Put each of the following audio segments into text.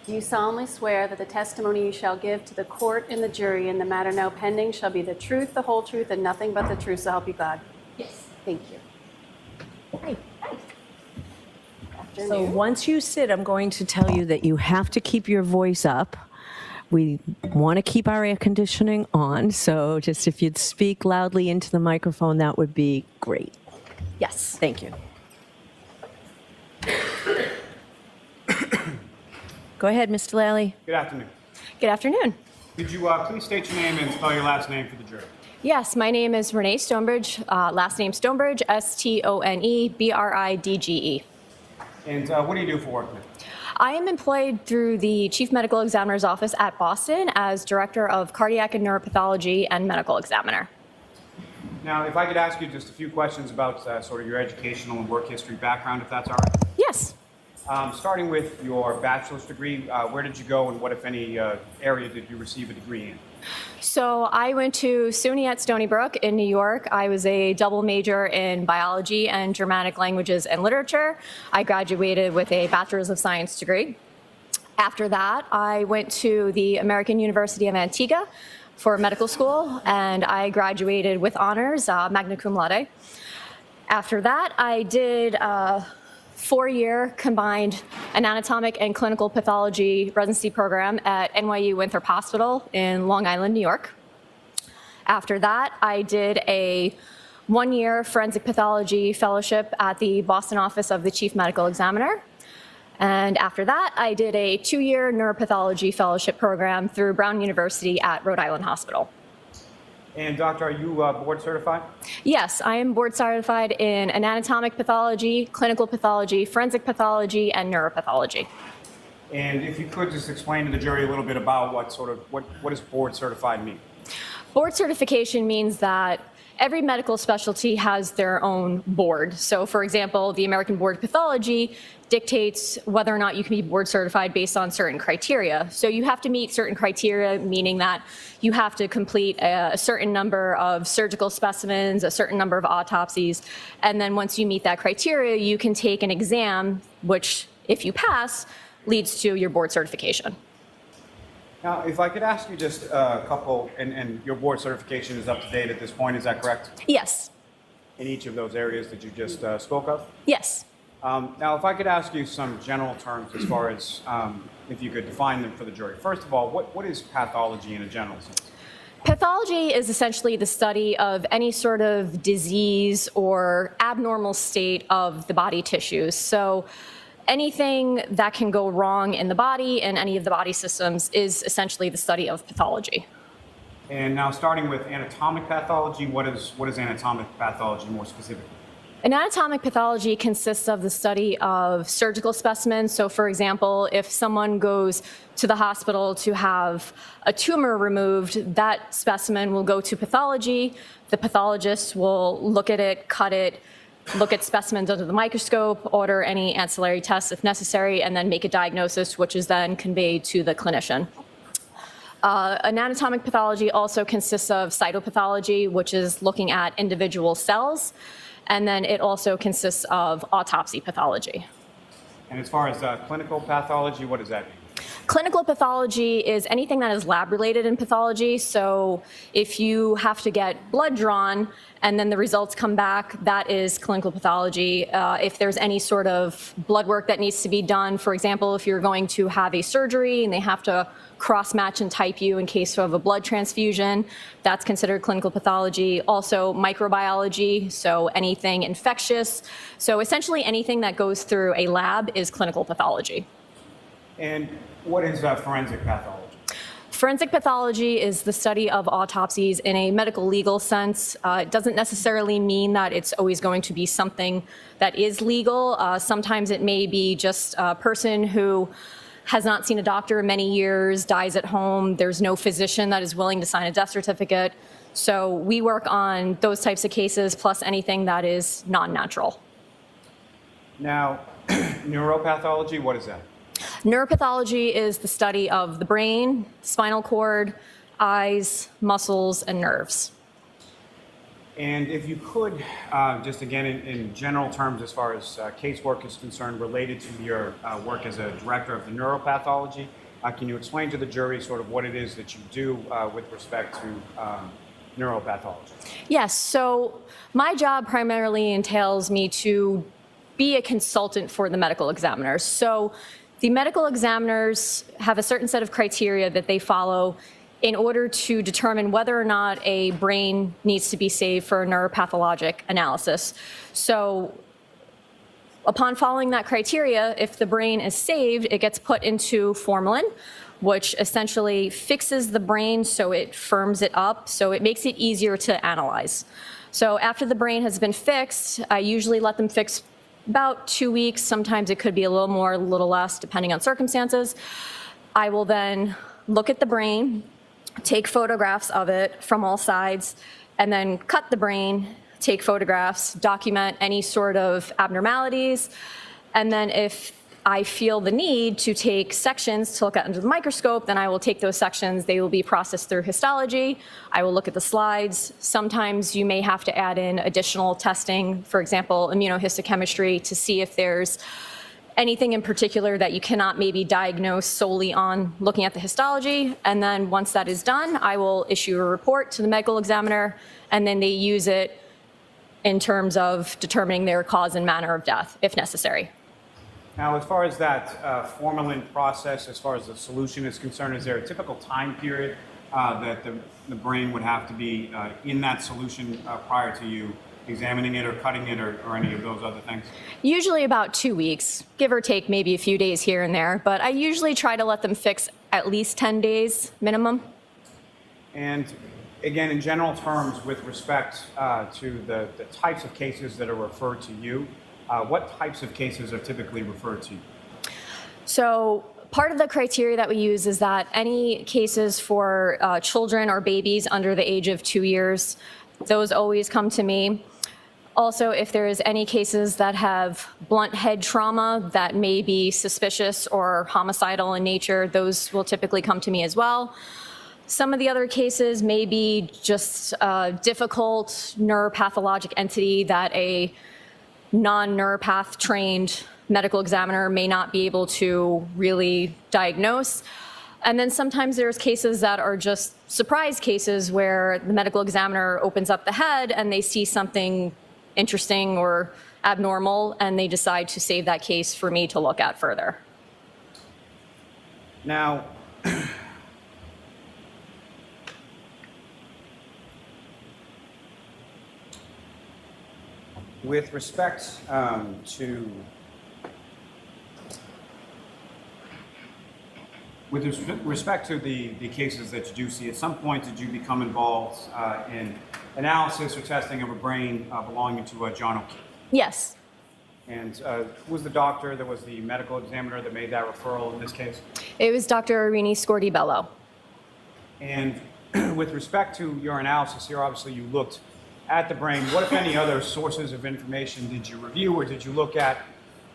Do you solemnly swear that the testimony you shall give to the court and the jury in the matter now pending shall be the truth, the whole truth, and nothing but the truth, so help you God? Yes. Thank you. Hi. So once you sit, I'm going to tell you that you have to keep your voice up. We want to keep our air conditioning on, so just if you'd speak loudly into the microphone, that would be great. Yes, thank you. Go ahead, Mr. Lally. Good afternoon. Good afternoon. Could you please state your name and spell your last name for the jury? Yes, my name is Renee Stonebridge, last name Stonebridge, Stonebridge. And what do you do for work, ma'am? I am employed through the Chief Medical Examiner's Office at Boston as Director of Cardiac and Neuropathology and Medical Examiner. Now, if I could ask you just a few questions about sort of your educational and work history background, if that's all right. Yes. Starting with your bachelor's degree, where did you go and what, if any, area did you receive a degree in? So I went to SUNY at Stony Brook in New York. I was a double major in biology and Germanic languages and literature. I graduated with a Bachelor's of Science degree. After that, I went to the American University of Antigua for medical school, and I graduated with honors, magna cum laude. After that, I did a 4-year combined anatomic and clinical pathology residency program at NYU Winthrop Hospital in Long Island, New York. After that, I did a 1-year forensic pathology fellowship at the Boston office of the Chief Medical Examiner. And after that, I did a 2-year neuropathology fellowship program through Brown University at Rhode Island Hospital. And doctor, are you board certified? Yes, I am board certified in anatomic pathology, clinical pathology, forensic pathology, and neuropathology. And if you could just explain to the jury a little bit about what does board certified mean? Board certification means that every medical specialty has their own board. So for example, the American Board of Pathology dictates whether or not you can be board certified based on certain criteria. So you have to meet certain criteria, meaning that you have to complete a certain number of surgical specimens, a certain number of autopsies, and then once you meet that criteria, you can take an exam, which, if you pass, leads to your board certification. Now, if I could ask you just a couple, and your board certification is up to date at this point, is that correct? Yes. In each of those areas that you just spoke of? Yes. Now, if I could ask you some general terms as far as if you could define them for the jury. First of all, what is pathology in a general sense? Pathology is essentially the study of any sort of disease or abnormal state of the body tissues. So anything that can go wrong in the body and any of the body systems is essentially the study of pathology. And now, starting with anatomic pathology, what is anatomic pathology more specifically? Anatomic pathology consists of the study of surgical specimens. So for example, if someone goes to the hospital to have a tumor removed, that specimen will go to pathology. The pathologist will look at it, cut it, look at specimens under the microscope, order any ancillary tests if necessary, and then make a diagnosis, which is then conveyed to the clinician. Anatomic pathology also consists of cytopathology, which is looking at individual cells. And then it also consists of autopsy pathology. And as far as clinical pathology, what does that mean? Clinical pathology is anything that is lab-related in pathology. So if you have to get blood drawn and then the results come back, that is clinical pathology. If there's any sort of blood work that needs to be done, for example, if you're going to have a surgery and they have to cross-match and type you in case of a blood transfusion, that's considered clinical pathology. Also microbiology, so anything infectious. So essentially anything that goes through a lab is clinical pathology. And what is forensic pathology? Forensic pathology is the study of autopsies in a medical legal sense. It doesn't necessarily mean that it's always going to be something that is legal. Sometimes it may be just a person who has not seen a doctor in many years, dies at home, there's no physician that is willing to sign a death certificate. So we work on those types of cases, plus anything that is non-natural. Now, neuropathology, what is that? Neuropathology is the study of the brain, spinal cord, eyes, muscles, and nerves. And if you could, just again in general terms, as far as casework is concerned, related to your work as a director of the neuropathology, can you explain to the jury sort of what it is that you do with respect to neuropathology? Yes, so my job primarily entails me to be a consultant for the medical examiners. So the medical examiners have a certain set of criteria that they follow in order to determine whether or not a brain needs to be saved for a neuropathologic analysis. So upon following that criteria, if the brain is saved, it gets put into formalin, which essentially fixes the brain so it firms it up, so it makes it easier to analyze. So after the brain has been fixed, I usually let them fix about 2 weeks. Sometimes it could be a little more, a little less, depending on circumstances. I will then look at the brain, take photographs of it from all sides, and then cut the brain, take photographs, document any sort of abnormalities, and then if I feel the need to take sections to look at under the microscope, then I will take those sections. They will be processed through histology. I will look at the slides. Sometimes you may have to add in additional testing, for example, immunohistochemistry, to see if there's anything in particular that you cannot maybe diagnose solely on looking at the histology. And then once that is done, I will issue a report to the medical examiner, and then they use it in terms of determining their cause and manner of death, if necessary. Now, as far as that formalin process, as far as the solution is concerned, is there a typical time period that the brain would have to be in that solution prior to you examining it or cutting it or any of those other things? Usually about 2 weeks, give or take maybe a few days here and there, but I usually try to let them fix at least 10 days minimum. And again, in general terms, with respect to the types of cases that are referred to you, what types of cases are typically referred to you? So part of the criteria that we use is that any cases for children or babies under the age of 2 years, those always come to me. Also, if there is any cases that have blunt head trauma that may be suspicious or homicidal in nature, those will typically come to me as well. Some of the other cases may be just a difficult neuropathologic entity that a non-neuropath trained medical examiner may not be able to really diagnose. And then sometimes there's cases that are just surprise cases where the medical examiner opens up the head and they see something interesting or abnormal, and they decide to save that case for me to look at further. Now, with respect to the cases that you do see, at some point did you become involved in analysis or testing of a brain belonging to John O'Keefe? Yes. And who was the doctor that was the medical examiner that made that referral in this case? It was Dr. Irini Scordi-Bello. And with respect to your analysis here, obviously you looked at the brain. What, if any, other sources of information did you review or did you look at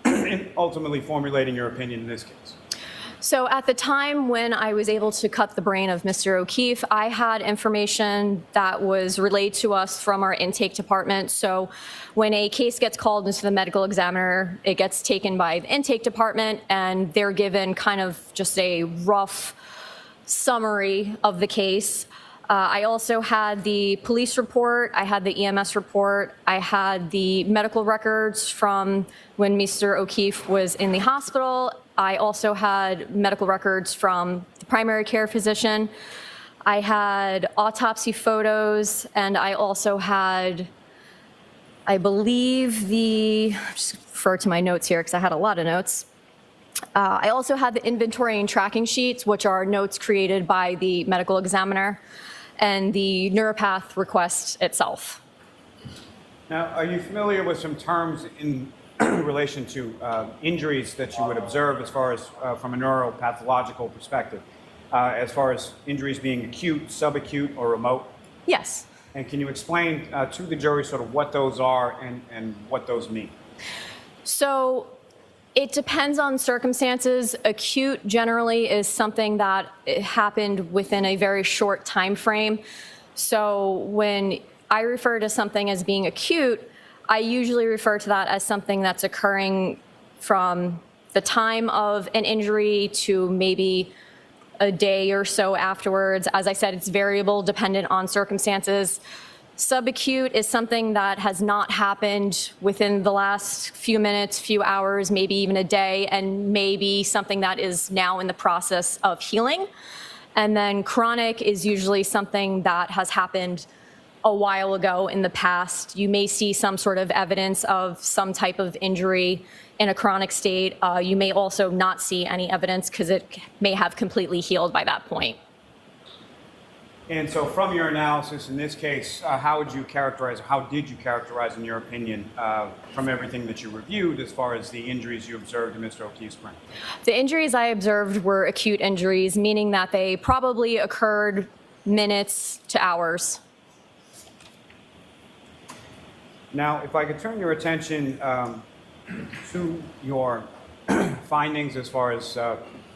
in ultimately formulating your opinion in this case? So at the time when I was able to cut the brain of Mr. O'Keefe, I had information that was relayed to us from our intake department. So when a case gets called into the medical examiner, it gets taken by the intake department, and they're given kind of just a rough summary of the case. I also had the police report, I had the EMS report, I had the medical records from when Mr. O'Keefe was in the hospital. I also had medical records from the primary care physician. I had autopsy photos, and I also had, I believe, just refer to my notes here because I had a lot of notes. I also had the inventory and tracking sheets, which are notes created by the medical examiner, and the neuropath request itself. Now, are you familiar with some terms in relation to injuries that you would observe as far as from a neuropathological perspective, as far as injuries being acute, subacute, or remote? Yes. And can you explain to the jury sort of what those are and what those mean? So it depends on circumstances. Acute generally is something that happened within a very short time frame. So when I refer to something as being acute, I usually refer to that as something that's occurring from the time of an injury to maybe a day or so afterwards. As I said, it's variable dependent on circumstances. Subacute is something that has not happened within the last few minutes, few hours, maybe even a day, and maybe something that is now in the process of healing. And then chronic is usually something that has happened a while ago in the past. You may see some sort of evidence of some type of injury in a chronic state. You may also not see any evidence because it may have completely healed by that point. And so from your analysis in this case, how did you characterize, in your opinion, from everything that you reviewed as far as the injuries you observed in Mr. O'Keefe's brain? The injuries I observed were acute injuries, meaning that they probably occurred minutes to hours. Now, if I could turn your attention to your findings as far as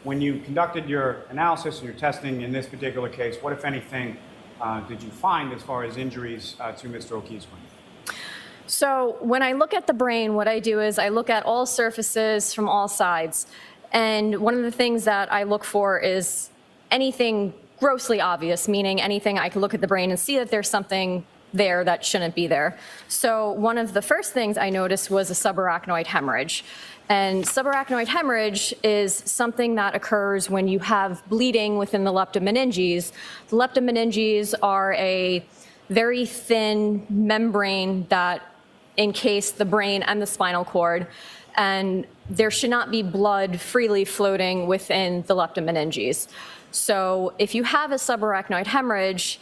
when you conducted your analysis and your testing in this particular case, what, if anything, did you find as far as injuries to Mr. O'Keefe's brain? So when I look at the brain, what I do is I look at all surfaces from all sides. And one of the things that I look for is anything grossly obvious, meaning anything I can look at the brain and see that there's something there that shouldn't be there. So one of the first things I noticed was a subarachnoid hemorrhage. And subarachnoid hemorrhage is something that occurs when you have bleeding within the leptomeninges. The leptomeninges are a very thin membrane that encase the brain and the spinal cord, and there should not be blood freely floating within the leptomeninges. So if you have a subarachnoid hemorrhage,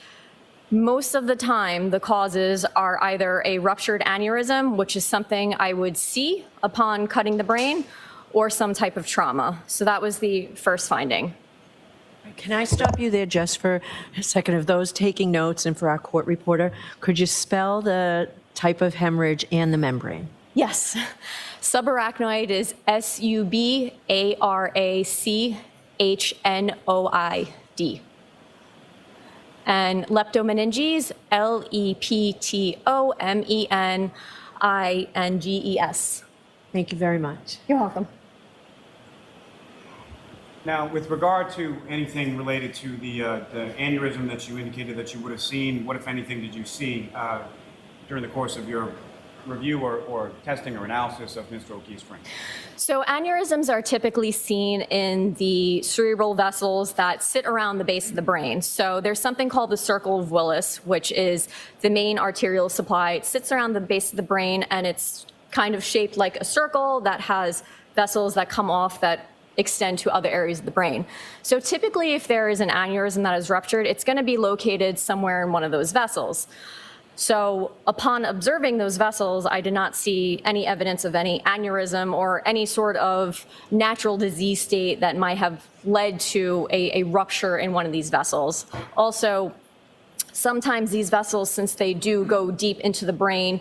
most of the time, the causes are either a ruptured aneurysm, which is something I would see upon cutting the brain, or some type of trauma. So that was the first finding. Can I stop you there just for a second? Of those taking notes and for our court reporter, could you spell the type of hemorrhage and the membrane? Yes. Subarachnoid is SUBARACHNOID. And leptomeninges, LEPTOMENINGES. Thank you very much. You're welcome. Now, with regard to anything related to the aneurysm that you indicated that you would have seen, what, if anything, did you see during the course of your review or testing or analysis of Mr. O'Keefe's brain? So aneurysms are typically seen in the cerebral vessels that sit around the base of the brain. So there's something called the circle of Willis, which is the main arterial supply. It sits around the base of the brain, and it's kind of shaped like a circle that has vessels that come off that extend to other areas of the brain. So typically, if there is an aneurysm that is ruptured, it's going to be located somewhere in one of those vessels. So upon observing those vessels, I did not see any evidence of any aneurysm or any sort of natural disease state that might have led to a rupture in one of these vessels. Also, sometimes these vessels, since they do go deep into the brain,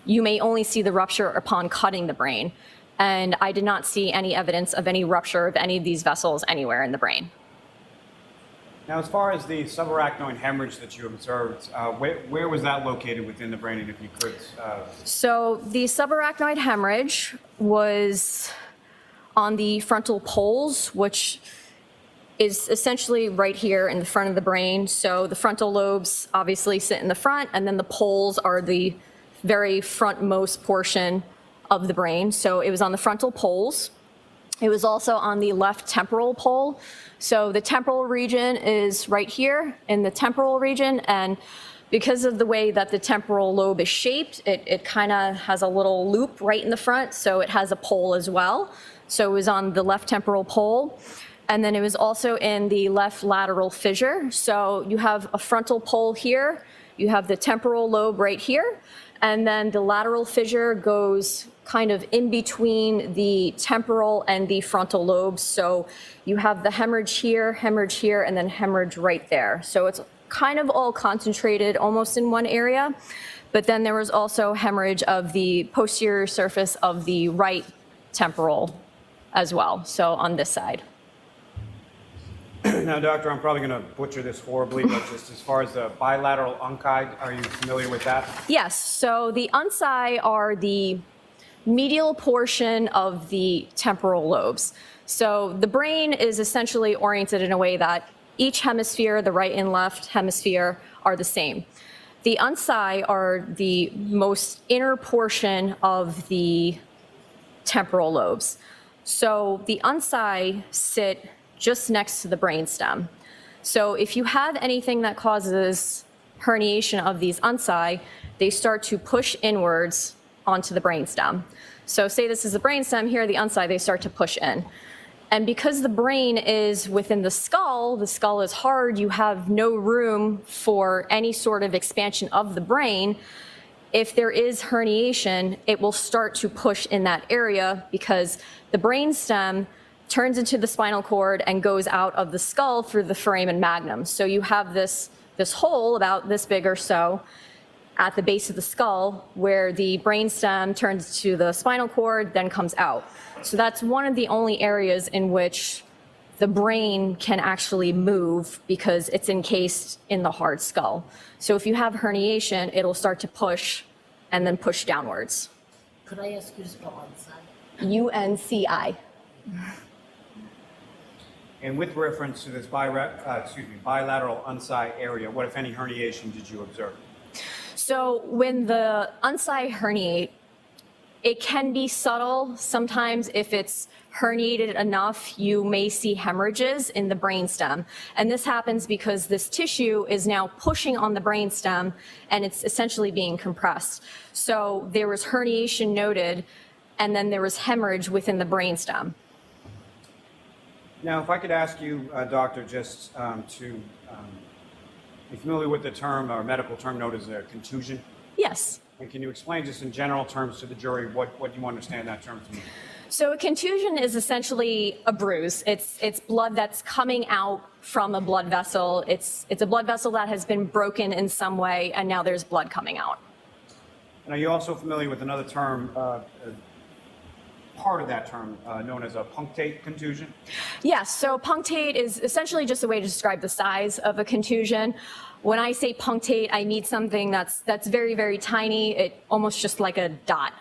you may only see the rupture upon cutting the brain. And I did not see any evidence of any rupture of any of these vessels anywhere in the brain. Now, as far as the subarachnoid hemorrhage that you observed, where was that located within the brain, and if you could? So the subarachnoid hemorrhage was on the frontal poles, which is essentially right here in the front of the brain. So the frontal lobes obviously sit in the front, and then the poles are the very frontmost portion of the brain. So it was on the frontal poles. It was also on the left temporal pole. So the temporal region is right here in the temporal region, and because of the way that the temporal lobe is shaped, it kind of has a little loop right in the front, so it has a pole as well. So it was on the left temporal pole, and then it was also in the left lateral fissure. So you have a frontal pole here, you have the temporal lobe right here, and then the lateral fissure goes kind of in between the temporal and the frontal lobes. So you have the hemorrhage here, and then hemorrhage right there. So it's kind of all concentrated almost in one area. But then there was also hemorrhage of the posterior surface of the right temporal as well, so on this side. Now, doctor, I'm probably going to butcher this horribly, but just as far as the bilateral unci, are you familiar with that? Yes, so the unci are the medial portion of the temporal lobes. So the brain is essentially oriented in a way that each hemisphere, the right and left hemisphere, are the same. The unci are the most inner portion of the temporal lobes. So the unci sit just next to the brainstem. So if you have anything that causes herniation of these unci, they start to push inwards onto the brainstem. So say this is the brainstem, here the unci, they start to push in. And because the brain is within the skull is hard, you have no room for any sort of expansion of the brain. If there is herniation, it will start to push in that area because the brainstem turns into the spinal cord and goes out of the skull through the foramen magnum. So you have this hole about this big or so at the base of the skull where the brainstem turns to the spinal cord, then comes out. So that's one of the only areas in which the brain can actually move because it's encased in the hard skull. So if you have herniation, it'll start to push and then push downwards. Could I ask you to spell unci? UNCI. And with reference to this bilateral unci area, what, if any, herniation did you observe? So when the unci herniate, it can be subtle. Sometimes if it's herniated enough, you may see hemorrhages in the brainstem. And this happens because this tissue is now pushing on the brainstem and it's essentially being compressed. So there was herniation noted, and then there was hemorrhage within the brainstem. Now, if I could ask you, doctor, just be familiar with the term or medical term known as a contusion? Yes. And can you explain just in general terms to the jury what you understand that term to mean? So a contusion is essentially a bruise. It's blood that's coming out from a blood vessel. It's a blood vessel that has been broken in some way, and now there's blood coming out. And are you also familiar with another term, part of that term, known as a punctate contusion? Yes, so punctate is essentially just a way to describe the size of a contusion. When I say punctate, I mean something that's very, very tiny, almost just like a dot.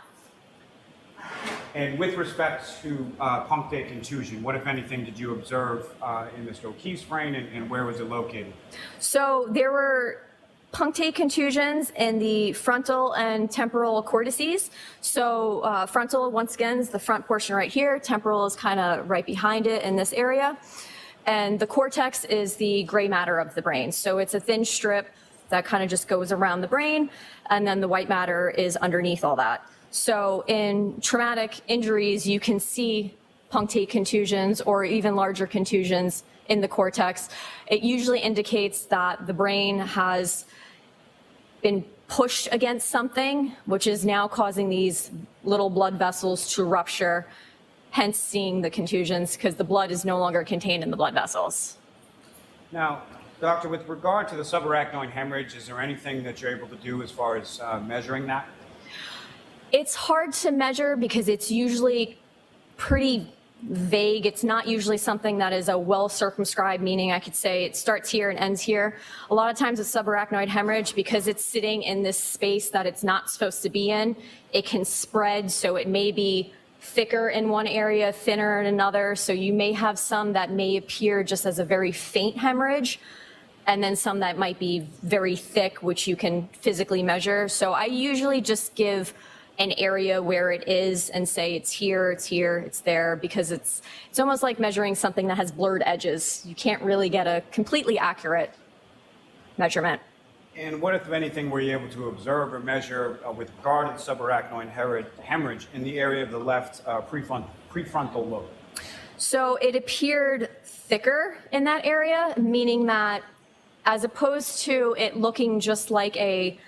And with respect to punctate contusion, what, if anything, did you observe in Mr. O'Keefe's brain, and where was it located? So there were punctate contusions in the frontal and temporal cortices. So frontal, once again, is the front portion right here. Temporal is kind of right behind it in this area. And the cortex is the gray matter of the brain. So it's a thin strip that kind of just goes around the brain, and then the white matter is underneath all that. So in traumatic injuries, you can see punctate contusions or even larger contusions in the cortex. It usually indicates that the brain has been pushed against something, which is now causing these little blood vessels to rupture, hence seeing the contusions because the blood is no longer contained in the blood vessels. Now, doctor, with regard to the subarachnoid hemorrhage, is there anything that you're able to do as far as measuring that? It's hard to measure because it's usually pretty vague. It's not usually something that is a well circumscribed, meaning I could say it starts here and ends here. A lot of times with subarachnoid hemorrhage, because it's sitting in this space that it's not supposed to be in, it can spread, so it may be thicker in one area, thinner in another. So you may have some that may appear just as a very faint hemorrhage, and then some that might be very thick, which you can physically measure. So I usually just give an area where it is and say it's here, it's there, because it's almost like measuring something that has blurred edges. You can't really get a completely accurate measurement. And what, if anything, were you able to observe or measure with regard to the subarachnoid hemorrhage in the area of the left prefrontal lobe? So it appeared thicker in that area, meaning that as opposed to it looking just like a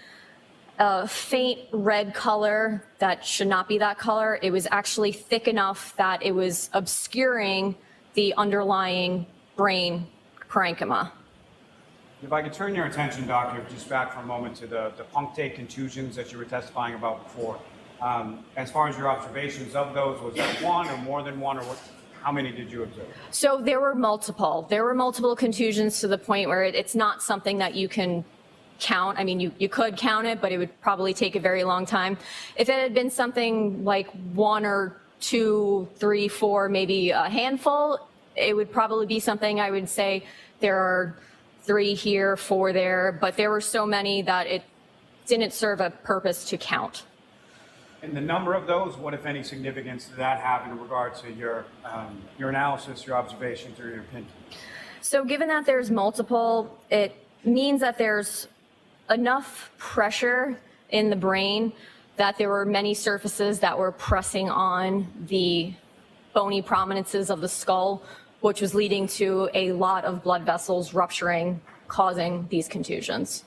faint red color that should not be that color, it was actually thick enough that it was obscuring the underlying brain parenchyma. If I could turn your attention, doctor, just back for a moment to the punctate contusions that you were testifying about before. As far as your observations of those, was that one or more than one, or How many did you observe? So there were multiple. There were multiple contusions to the point where it's not something that you can count. I mean, you could count it, but it would probably take a very long time. If it had been something like 1 or 2, 3, 4, maybe a handful, it would probably be something I would say there are 3 here, 4 there, but there were so many that it didn't serve a purpose to count. And the number of those, what if any significance did that have in regard to your analysis, your observations, or your opinion? So given that there's multiple, it means that there's enough pressure in the brain that there were many surfaces that were pressing on the bony prominences of the skull, which was leading to a lot of blood vessels rupturing, causing these contusions.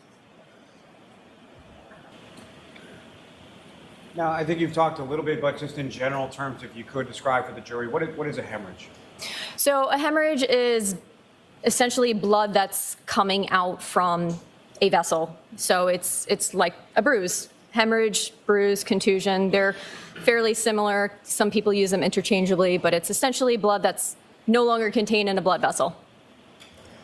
Now, I think you've talked a little bit, but just in general terms, if you could describe for the jury, what is a hemorrhage? So a hemorrhage is essentially blood that's coming out from a vessel. So it's like a bruise. Hemorrhage, bruise, contusion, they're fairly similar. Some people use them interchangeably, but it's essentially blood that's no longer contained in a blood vessel.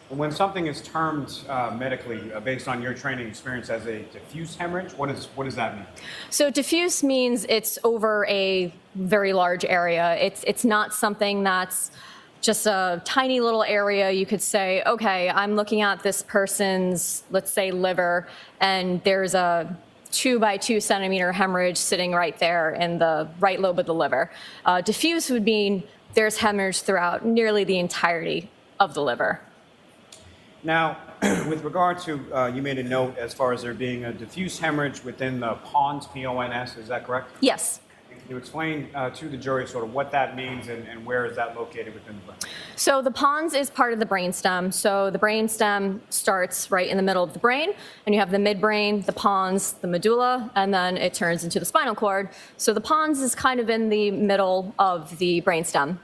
When something is termed medically, based on your training experience, as a diffuse hemorrhage, what does that mean? So diffuse means it's over a very large area. It's not something that's just a tiny little area. You could say, okay, I'm looking at this person's, let's say, liver, and there's a 2 by 2 centimeter hemorrhage sitting right there in the right lobe of the liver. Diffuse would mean there's hemorrhage throughout nearly the entirety of the liver. Now, with regard to, you made a note as far as there being a diffuse hemorrhage within the pons, P-O-N-S, is that correct? Yes. Can you explain to the jury sort of what that means and where is that located within the brain? So the pons is part of the brainstem. So the brainstem starts right in the middle of the brain, and you have the midbrain, the pons, the medulla, and then it turns into the spinal cord. So the pons is kind of in the middle of the brainstem.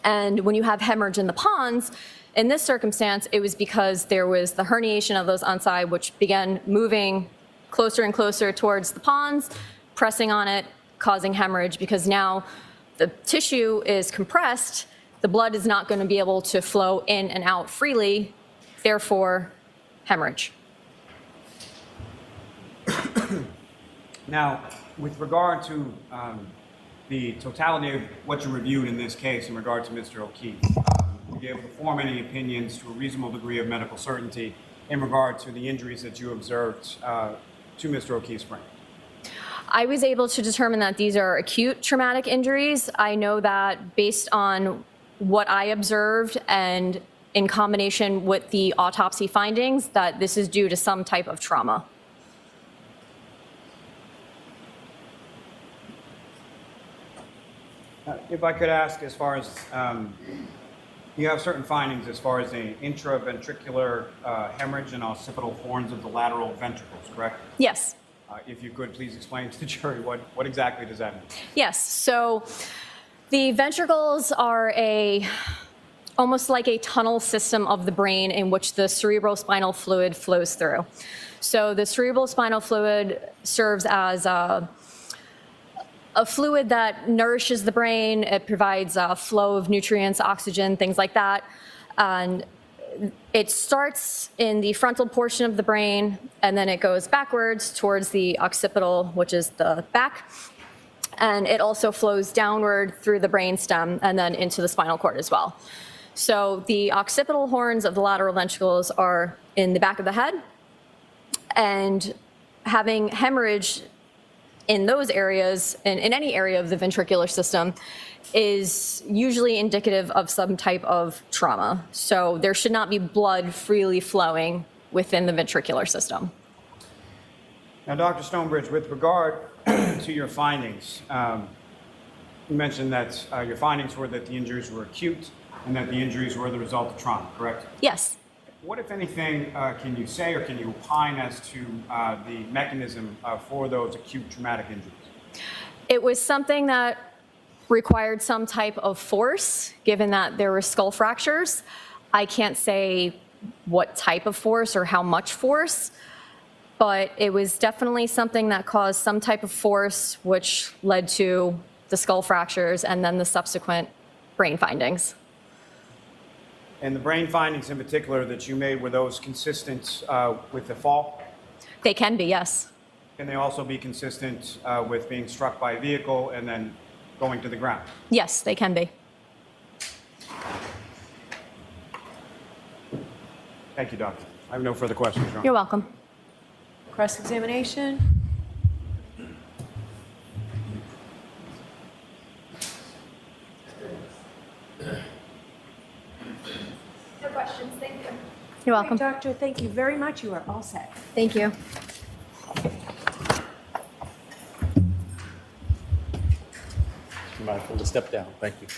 And when you have hemorrhage in the pons, in this circumstance, it was because there was the herniation of those oci, which began moving closer and closer towards the pons, pressing on it, causing hemorrhage, because now the tissue is compressed, the blood is not going to be able to flow in and out freely, therefore hemorrhage. Now, with regard to the totality of what you reviewed in this case in regard to Mr. O'Keefe, were you able to form any opinions to a reasonable degree of medical certainty in regard to the injuries that you observed to Mr. O'Keefe's brain? I was able to determine that these are acute traumatic injuries. I know that based on what I observed and in combination with the autopsy findings, that this is due to some type of trauma. If I could ask, as far as you have certain findings as far as the intraventricular hemorrhage and occipital horns of the lateral ventricles, correct? Yes. If you could please explain to the jury what exactly does that mean? Yes. So the ventricles are almost like a tunnel system of the brain in which the cerebrospinal fluid flows through. So the cerebrospinal fluid serves as a fluid that nourishes the brain. It provides a flow of nutrients, oxygen, things like that. And it starts in the frontal portion of the brain, and then it goes backwards towards the occipital, which is the back. And it also flows downward through the brainstem and then into the spinal cord as well. So the occipital horns of the lateral ventricles are in the back of the head, and having hemorrhage in those areas, in any area of the ventricular system, is usually indicative of some type of trauma. So there should not be blood freely flowing within the ventricular system. Now, Dr. Stonebridge, with regard to your findings, you mentioned that your findings were that the injuries were acute and that the injuries were the result of trauma, correct? Yes. What, if anything, can you say or can you opine as to the mechanism for those acute traumatic injuries? It was something that required some type of force, given that there were skull fractures. I can't say what type of force or how much force, but it was definitely something that caused some type of force, which led to the skull fractures and then the subsequent brain findings. And the brain findings in particular that you made, were those consistent with the fall? They can be, yes. Can they also be consistent with being struck by a vehicle and then going to the ground? Yes, they can be. Thank you, doctor. I have no further questions, Your Honor. You're welcome. Cross-examination? No questions, thank you. You're welcome. Doctor, thank you very much. You are all set. Thank you. Mindful to step down. Thank you.